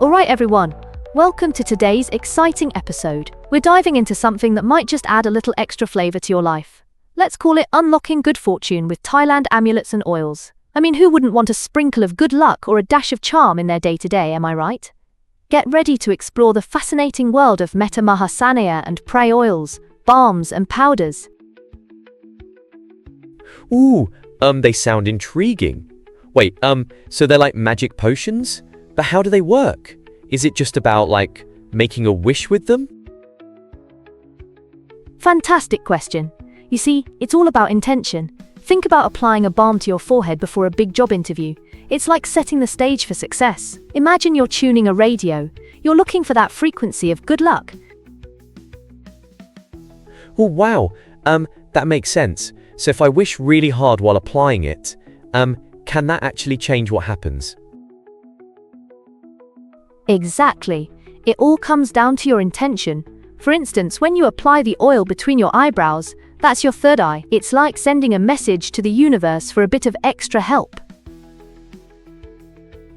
Alright everyone, welcome to today's exciting episode. We're diving into something that might just add a little extra flavor to your life. Let's call it unlocking good fortune with Thailand amulets and oils. I mean, who wouldn't want a sprinkle of good luck or a dash of charm in their day-to-day, am I right? Get ready to explore the fascinating world of Metta, Maha, Sanaeh and Prai oils, balms and powders. Ooh, they sound intriguing. Wait, so they're like magic potions? But how do they work? Is it just about, like, making a wish with them? Fantastic question. You see, it's all about intention. Think about applying a balm to your forehead before a big job interview. It's like setting the stage for success. Imagine you're tuning a radio. You're looking for that frequency of good luck. Oh, wow. That makes sense. So if I wish really hard while applying it, can that actually change what happens? Exactly. It all comes down to your intention. For instance, when you apply the oil between your eyebrows, that's your third eye. It's like sending a message to the universe for a bit of extra help.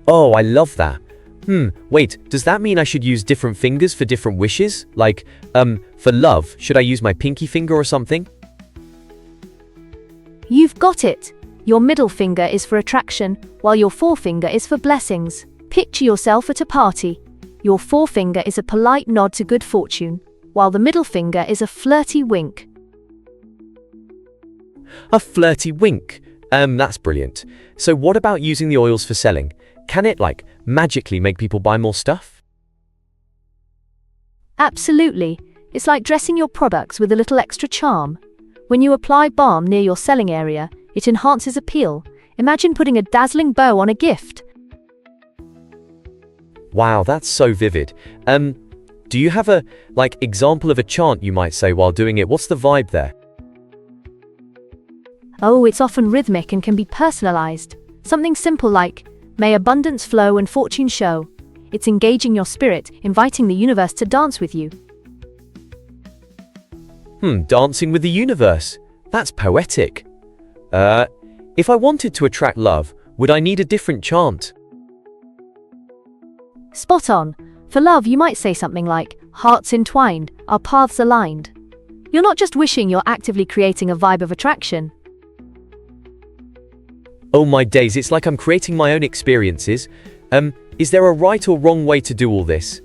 Oh, I love that. Wait, does that mean I should use different fingers for different wishes? Like, for love, should I use my pinky finger or something? You've got it. Your middle finger is for attraction, while your forefinger is for blessings. Picture yourself at a party. Your forefinger is a polite nod to good fortune, while the middle finger is a flirty wink. A flirty wink. That's brilliant. So what about using the oils for selling? Can it, like, magically make people buy more stuff? Absolutely. It's like dressing your products with a little extra charm. When you apply balm near your selling area, it enhances appeal. Imagine putting a dazzling bow on a gift. Wow, that's so vivid. Do you have a, example of a chant you might say while doing it? What's the vibe there? Oh, it's often rhythmic and can be personalized. Something simple like, "May abundance flow and fortune show." It's engaging your spirit, inviting the universe to dance with you. Dancing with the universe. That's poetic. If I wanted to attract love, would I need a different chant? Spot on. For love, you might say something like, "Hearts entwined, our paths aligned." You're not just wishing, you're actively creating a vibe of attraction. Oh my days, it's like I'm creating my own experiences. Is there a right or wrong way to do all this?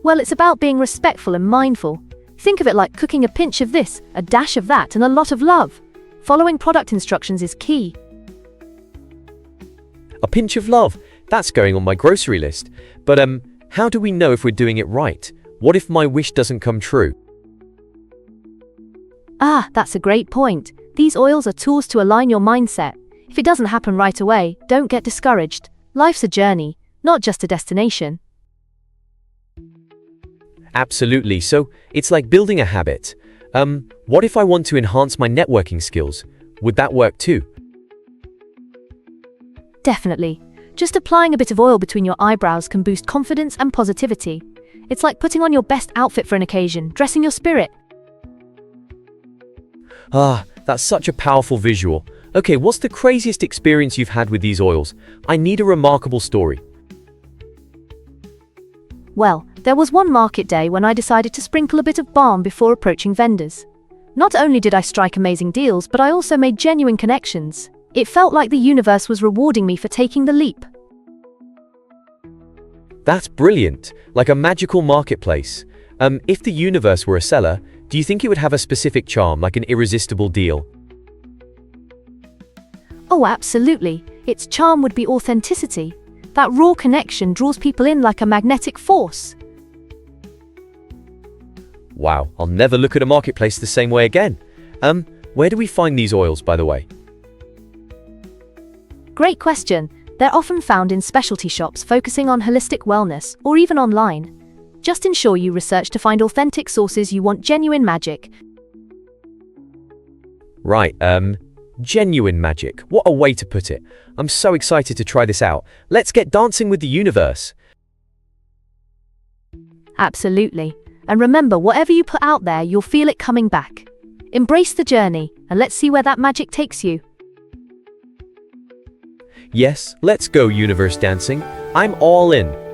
Well, it's about being respectful and mindful. Think of it like cooking a pinch of this, a dash of that, and a lot of love. Following product instructions is key. A pinch of love. That's going on my grocery list. But how do we know if we're doing it right? What if my wish doesn't come true? That's a great point. These oils are tools to align your mindset. If it doesn't happen right away, don't get discouraged. Life's a journey, not just a destination. Absolutely. So it's like building a habit. What if I want to enhance my networking skills? Would that work too? Definitely. Just applying a bit of oil between your eyebrows can boost confidence and positivity. It's like putting on your best outfit for an occasion, dressing your spirit. That's such a powerful visual. Okay, what's the craziest experience you've had with these oils? I need a remarkable story. Well, there was one market day when I decided to sprinkle a bit of balm before approaching vendors. Not only did I strike amazing deals, but I also made genuine connections. It felt like the universe was rewarding me for taking the leap. That's brilliant, like a magical marketplace. If the universe were a seller, do you think it would have a specific charm, like an irresistible deal? Oh, absolutely. Its charm would be authenticity. That raw connection draws people in like a magnetic force. Wow, I'll never look at a marketplace the same way again. Where do we find these oils, by the way? Great question. They're often found in specialty shops focusing on holistic wellness, or even online. Just ensure you research to find authentic sources. You want genuine magic. Right, genuine magic. What a way to put it. I'm so excited to try this out. Let's get dancing with the universe. Absolutely. And remember, whatever you put out there, you'll feel it coming back. Embrace the journey, and let's see where that magic takes you. Yes, let's go universe dancing. I'm all in.